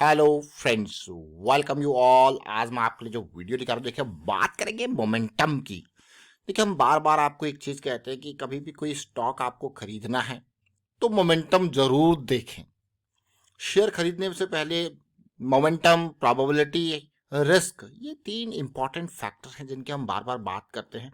Hello friends, welcome you all. आज मैं आपके लिए जो वीडियो लेकर देखिए बात करेंगे मोमेंटम की। देखिए, हम बार बार आपको एक चीज कहते हैं कि कभी भी कोई स्टॉक आपको खरीदना है तो मोमेंटम जरूर देखें। शेयर खरीदने से पहले मोमेंटम, प्रोबेबिलिटी, रिस्क, ये तीन इंपॉर्टेंट फैक्टर हैं जिनकी हम बार बार बात करते हैं।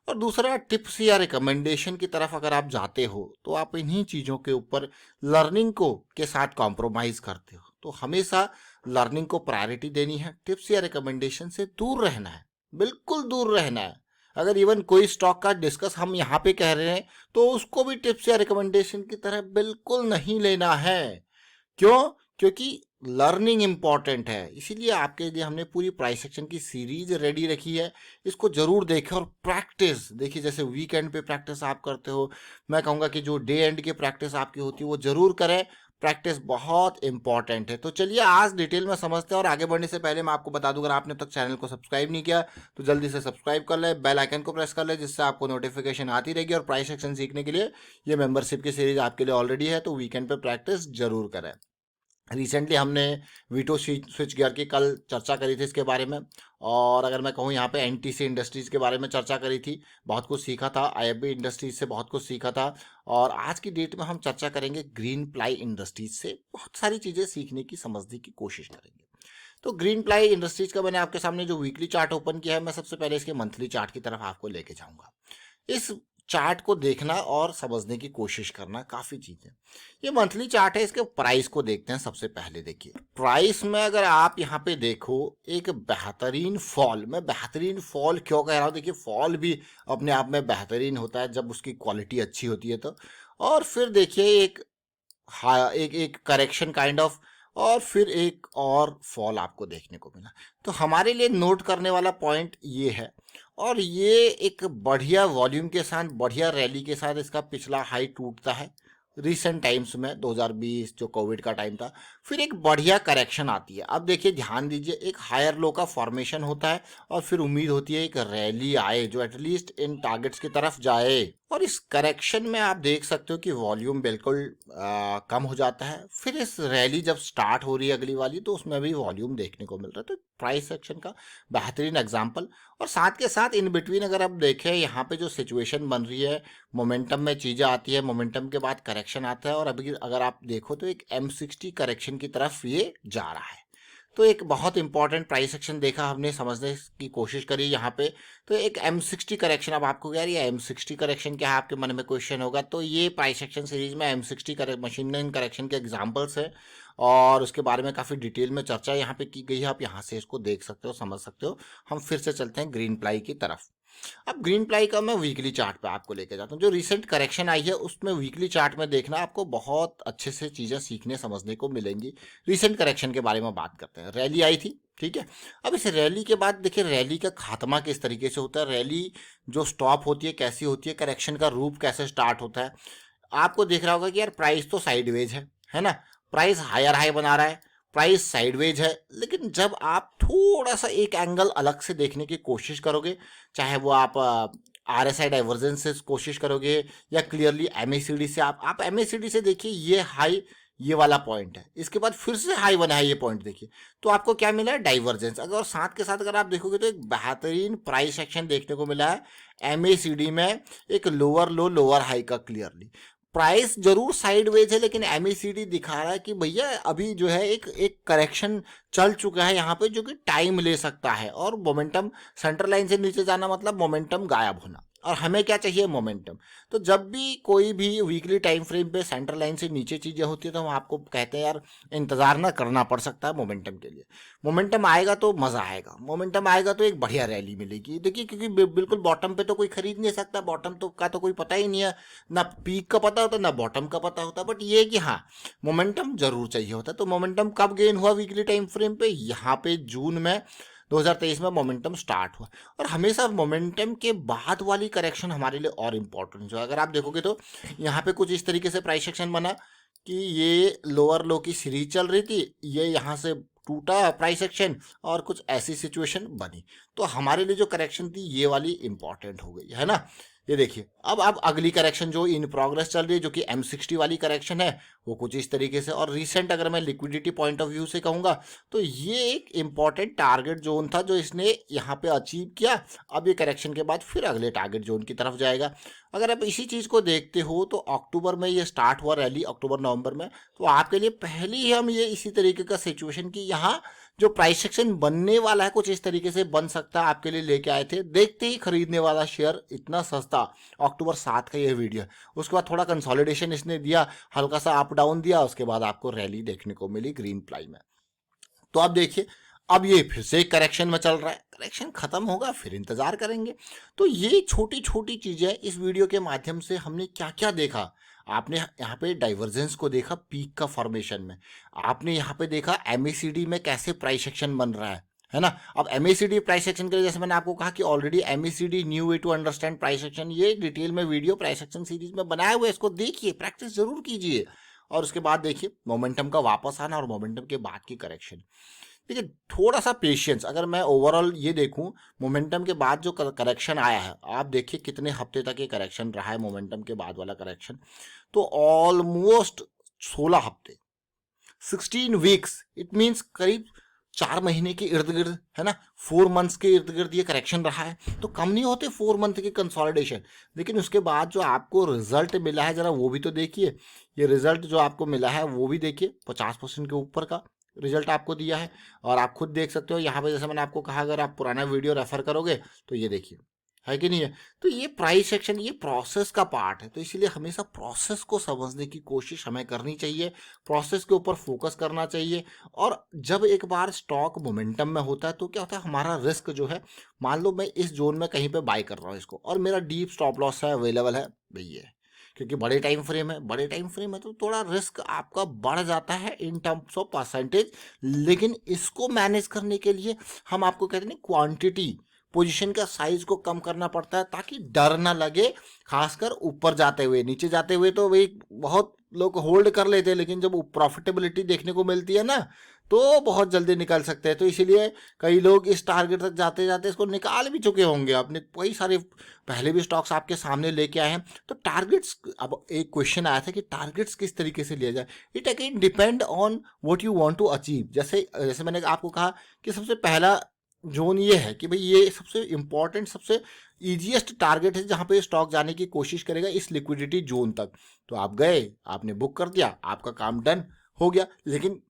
और दूसरा, टिप्स या रिकमेंडेशन की तरफ अगर आप जाते हो तो आप इन्हीं चीज़ों के ऊपर लर्निंग को के साथ कॉम्प्रोमाइज करते हो। तो हमेशा लर्निंग को प्रायोरिटी देनी है, टिप्स या रिकमेंडेशन से दूर रहना है, बिल्कुल दूर रहना है। अगर इवन कोई स्टॉक का डिस्कस हम यहाँ पे कह रहे हैं तो उसको भी टिप्स या रिकमेंडेशन की तरह बिल्कुल नहीं लेना है। क्यों? क्योंकि लर्निंग इंपॉर्टेंट है। इसीलिए आपके लिए हमने पूरी प्राइस सेक्शन की सीरीज रेडी रखी है। इसको जरूर देखें और प्रैक्टिस देखिए। जैसे वीकेंड पे प्रैक्टिस आप करते हो, मैं कहूँगा कि जो डे एंड की प्रैक्टिस आपकी होती है वो जरूर करें। प्रैक्टिस बहुत इंपॉर्टेंट है। तो चलिए आज डिटेल में समझते हैं। और आगे बढ़ने से पहले मैं आपको बता दूं, अगर आपने अब तक चैनल को सब्सक्राइब नहीं किया तो जल्दी से सब्सक्राइब कर ले, बेल आइकन को प्रेस कर ले, जिससे आपको नोटिफिकेशन आती रहेगी। और प्राइस सेक्शन सीखने के लिए ये मेंबरशिप की सीरीज आपके लिए ऑलरेडी है, तो वीकेंड पे प्रैक्टिस जरूर करें। रिसेंटली हमने वीटो स्विच गियर की कल चर्चा करी थी इसके बारे में। और अगर मैं कहूँ यहाँ पे एनटीसी इंडस्ट्रीज़ के बारे में चर्चा करी थी, बहुत कुछ सीखा था। आईएफबी इंडस्ट्रीज से बहुत कुछ सीखा था। और आज की डेट में हम चर्चा करेंगे ग्रीन प्लाई इंडस्ट्रीज से, बहुत सारी चीज़ें सीखने की, समझने की कोशिश करेंगे। तो ग्रीन प्लाई इंडस्ट्रीज का मैंने आपके सामने जो वीकली चार्ट ओपन किया है, मैं सबसे पहले इसके मंथली चार्ट की तरफ आपको लेके जाऊंगा। इस चार्ट को देखना और समझने की कोशिश करना, काफ़ी चीज़ें। ये मंथली चार्ट है, इसके प्राइस को देखते हैं। सबसे पहले देखिए प्राइस में अगर आप यहाँ पे देखो, एक बेहतरीन फॉल। मैं बेहतरीन फॉल क्यों कह रहा हूँ? देखिए, फॉल भी अपने आप में बेहतरीन होता है जब उसकी क्वालिटी अच्छी होती है तो। और फिर देखिए एक हाँ, एक एक करेक्शन काइंड ऑफ, और फिर एक और फॉल आपको देखने को मिला। तो हमारे लिए नोट करने वाला पॉइंट ये है। और ये एक बढ़िया वॉल्यूम के साथ, बढ़िया रैली के साथ इसका पिछला हाई टूटता है रिसेंट टाइम्स में, 2020 जो कोविड का टाइम था। फिर एक बढ़िया करेक्शन आती है। अब देखिए, ध्यान दीजिए, एक हायर लो का फॉर्मेशन होता है और फिर उम्मीद होती है एक रैली आए जो एटलीस्ट इन टारगेट्स की तरफ जाए। और इस करेक्शन में आप देख सकते हो कि वॉल्यूम बिल्कुल कम हो जाता है। फिर इस रैली जब स्टार्ट हो रही है अगली वाली, तो उसमें भी वॉल्यूम देखने को मिल रहा है। तो प्राइस सेक्शन का बेहतरीन एग्जाम्पल। और साथ के साथ इन बिटवीन अगर आप देखें, यहाँ पे जो सिचुएशन बन रही है, मोमेंटम में चीज़ें आती है, मोमेंटम के बाद करेक्शन आता है। और अभी अगर आप देखो तो एक M60 करेक्शन की तरफ ये जा रहा है। तो एक बहुत इंपॉर्टेंट प्राइस एक्शन देखा हमने, समझने की कोशिश करी यहाँ पे। तो एक M60 करेक्शन। अब आपको यार ये M60 करेक्शन क्या है, आपके मन में क्वेश्चन होगा। तो ये प्राइस एक्शन सीरीज में M60 मशीन लर्निंग करेक्शन के एग्जांपल्स है और उसके बारे में काफ़ी डिटेल में चर्चा यहाँ पे की गई है। आप यहाँ से इसको देख सकते हो, समझ सकते हो। हम फिर से चलते हैं ग्रीन प्लाई की तरफ। अब ग्रीन प्लाई का मैं वीकली चार्ट पे आपको लेके जाता हूँ। जो रिसेंट करेक्शन आई है उसमें वीकली चार्ट में देखना, आपको बहुत अच्छे से चीज़ें सीखने समझने को मिलेंगी। रिसेंट करेक्शन के बारे में बात करते हैं। रैली आई थी, ठीक है। अब इस रैली के बाद देखिए, रैली का खात्मा किस तरीके से होता है, रैली जो स्टॉप होती है कैसी होती है, करेक्शन का रूप कैसे स्टार्ट होता है। आपको देख रहा होगा कि यार प्राइस तो साइडवेज है ना। प्राइस हायर हाई बना रहा है, प्राइस साइडवेज है। लेकिन जब आप थोड़ा सा एक एंगल अलग से देखने की कोशिश करोगे, चाहे वो आप RSI डाइवर्जेंस से कोशिश करोगे या क्लियरली MACD से, आप MACD से देखिए, ये हाई, ये वाला पॉइंट है, इसके बाद फिर से हाई बना है, ये पॉइंट देखिए। तो आपको क्या मिला है? डाइवर्जेंस। अगर साथ के साथ अगर आप देखोगे तो एक बेहतरीन प्राइस एक्शन देखने को मिला है MACD में, एक लोअर लो लोअर हाई का क्लियरली। प्राइस जरूर साइडवेज है, लेकिन MACD दिखा रहा है कि भैया अभी जो है एक एक करेक्शन चल चुका है यहाँ पे, जो कि टाइम ले सकता है। और मोमेंटम सेंटर लाइन से नीचे जाना मतलब मोमेंटम गायब होना। और हमें क्या चाहिए? मोमेंटम। तो जब भी कोई भी वीकली टाइम फ्रेम पे सेंटर लाइन से नीचे चीज़ें होती है तो हम आपको कहते हैं यार इंतज़ार ना करना पड़ सकता है मोमेंटम के लिए। मोमेंटम आएगा तो मज़ा आएगा, मोमेंटम आएगा तो एक बढ़िया रैली मिलेगी। देखिए, क्योंकि बिल्कुल बॉटम पे तो कोई खरीद नहीं सकता, बॉटम तो का तो कोई पता ही नहीं है, ना पीक का पता होता ना बॉटम का पता होता। बट ये कि हाँ, मोमेंटम जरूर चाहिए होता है। तो मोमेंटम कब गेन हुआ वीकली टाइम फ्रेम पे? यहाँ पे जून में 2023 में मोमेंटम स्टार्ट हुआ। और हमेशा मोमेंटम के बाद वाली करेक्शन हमारे लिए और इम्पोर्टेंट है। अगर आप देखोगे तो यहाँ पे कुछ इस तरीके से प्राइस एक्शन बना कि ये लोअर लो की सीरीज चल रही थी, ये यहाँ से टूटा प्राइस एक्शन और कुछ ऐसी सिचुएशन बनी। तो हमारे लिए जो करेक्शन थी ये वाली इंपॉर्टेंट हो गई है ना। ये देखिए अब अगली करेक्शन जो इन प्रोग्रेस चल रही है, जो कि M60 वाली करेक्शन है, वो कुछ इस तरीके से। और रिसेंट अगर मैं लिक्विडिटी पॉइंट ऑफ व्यू से कहूँगा तो ये एक इम्पॉर्टेंट टारगेट जोन था जो इसने यहाँ पे अचीव किया। अब ये करेक्शन के बाद फिर अगले टारगेट जोन की तरफ जाएगा। अगर आप इसी चीज़ को देखते हो तो अक्टूबर में ये स्टार्ट हुआ रैली, अक्टूबर नवंबर में, तो आपके लिए पहले ही हम ये इसी तरीके का सिचुएशन की यहाँ जो प्राइस सेक्शन बनने वाला है कुछ इस तरीके से बन सकता है आपके लिए लेके आए थे। देखते ही खरीदने वाला शेयर इतना सस्ता, अक्टूबर 7 का ये वीडियो। उसके बाद थोड़ा कंसोलिडेशन इसने दिया, हल्का सा अप डाउन दिया, उसके बाद आपको रैली देखने को मिली ग्रीन प्लाई में। तो आप देखिए अब ये फिर से करेक्शन में चल रहा है, करेक्शन खत्म होगा फिर इंतजार करेंगे। तो ये छोटी छोटी चीजें इस वीडियो के माध्यम से हमने क्या क्या देखा। आपने यहाँ पे डाइवर्जेंस को देखा पीक का फॉर्मेशन में, आपने यहाँ पे देखा MACD में कैसे प्राइस एक्शन बन रहा है ना। अब MACD प्राइस एक्शन के लिए जैसे मैंने आपको कहा कि already MACD new way to understand price action, ये डिटेल में वीडियो प्राइस एक्शन सीरीज में बनाए हुए, इसको देखिए, प्रैक्टिस जरूर कीजिए। और उसके बाद देखिए मोमेंटम का वापस आना और मोमेंटम के बाद की करेक्शन। देखिए थोड़ा सा पेशेंस, अगर मैं ओवरऑल ये देखूं मोमेंटम के बाद जो करेक्शन आया है, आप देखिए कितने हफ्ते तक ये करेक्शन रहा है मोमेंटम के बाद वाला करेक्शन, तो ऑलमोस्ट 16 हफ्ते, 16 वीक्स, इट मीन्स करीब 4 महीने के इर्द गिर्द, है ना, 4 मंथ्स के इर्द गिर्द ये करेक्शन रहा है। तो कम नहीं होते 4 मंथ के कंसोलिडेशन। लेकिन उसके बाद जो आपको रिजल्ट मिला है जरा वो भी तो देखिए। ये रिजल्ट जो आपको मिला है वो भी देखिए, 50% के ऊपर का रिजल्ट आपको दिया है। और आप खुद देख सकते हो यहाँ पे, जैसे मैंने आपको कहा अगर आप पुराना वीडियो रेफर करोगे तो ये देखिए, है कि नहीं है। तो ये प्राइस सेक्शन ये प्रोसेस का पार्ट है, तो इसीलिए हमेशा प्रोसेस को समझने की कोशिश हमें करनी चाहिए, प्रोसेस के ऊपर फोकस करना चाहिए। और जब एक बार स्टॉक मोमेंटम में होता है तो क्या होता है, हमारा रिस्क जो है, मान लो मैं इस जोन में कहीं पे बाय कर रहा हूँ इसको और मेरा डीप स्टॉप लॉस है, अवेलेबल है भैया, क्योंकि बड़े टाइम फ्रेम है, बड़े टाइम फ्रेम है तो थोड़ा रिस्क आपका बढ़ जाता है इन टर्म्स ऑफ परसेंटेज। लेकिन इसको मैनेज करने के लिए हम आपको कहते हैं क्वांटिटी, पोजीशन का साइज को कम करना पड़ता है ताकि डर ना लगे। खासकर ऊपर जाते हुए, नीचे जाते हुए तो वही बहुत लोग होल्ड कर लेते हैं, लेकिन जब प्रॉफिटेबिलिटी देखने को मिलती है ना तो बहुत जल्दी निकल सकते हैं। तो इसीलिए कई लोग इस टारगेट तक जाते जाते इसको निकाल भी चुके होंगे। आपने कई सारे पहले भी स्टॉक्स आपके सामने लेके आए हैं। तो टारगेट्स, अब एक क्वेश्चन आया था कि टारगेट्स किस तरीके से लिया जाए। It again depend on what you want to achieve. जैसे जैसे मैंने आपको कहा कि सबसे पहला जोन ये है कि भाई ये सबसे इंपॉर्टेंट, सबसे ईजीएस्ट टारगेट है जहां पे स्टॉक जाने की कोशिश करेगा इस लिक्विडिटी जोन तक। तो आप गए, आपने बुक कर दिया, आपका काम डन हो गया। लेकिन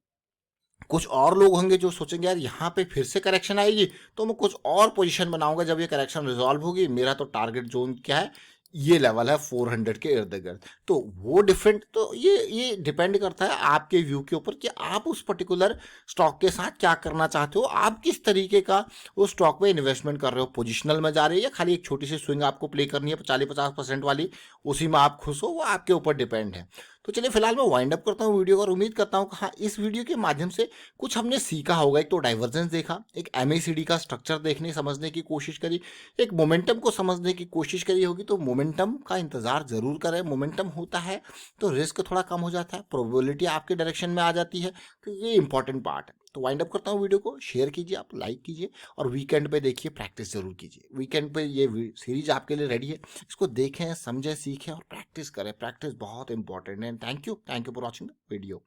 कुछ और लोग होंगे जो सोचेंगे यार यहाँ पे फिर से करेक्शन आएगी तो मैं कुछ और पोजीशन बनाऊंगा, जब ये करेक्शन रिजॉल्व होगी मेरा तो टारगेट जोन क्या है, ये लेवल है 400 के इर्द गिर्द। तो वो डिफरेंट, तो ये डिपेंड करता है आपके व्यू के ऊपर कि आप उस पर्टिकुलर स्टॉक के साथ क्या करना चाहते हो, आप किस तरीके का उस स्टॉक में इन्वेस्टमेंट कर रहे हो, पोजिशनल में जा रहे हो या खाली एक छोटी सी स्विंग आपको प्ले करनी है 40-50% वाली, उसी में आप खुश हो, वो आपके ऊपर डिपेंड है। तो चलिए फिलहाल मैं वाइंड अप करता हूँ वीडियो को और उम्मीद करता हूँ कि हाँ इस वीडियो के माध्यम से कुछ हमने सीखा होगा। एक तो डाइवर्जेंस देखा, एक MACD का स्ट्रक्चर देखने समझने की कोशिश करी, एक मोमेंटम को समझने की कोशिश करी होगी। तो मोमेंटम का इंतजार जरूर करें, मोमेंटम होता है तो रिस्क थोड़ा कम हो जाता है, प्रोबेबिलिटी आपके डायरेक्शन में आ जाती है, तो ये इंपॉर्टेंट पार्ट है। तो वाइंड अप करता हूँ वीडियो को, शेयर कीजिए, आप लाइक कीजिए और वीकेंड पे देखिए, प्रैक्टिस जरूर कीजिए। वीकेंड पे ये सीरीज आपके लिए रेडी है, इसको देखें, समझें, सीखें और प्रैक्टिस करें। प्रैक्टिस बहुत इंपॉर्टेंट है। Thank you for watching the video.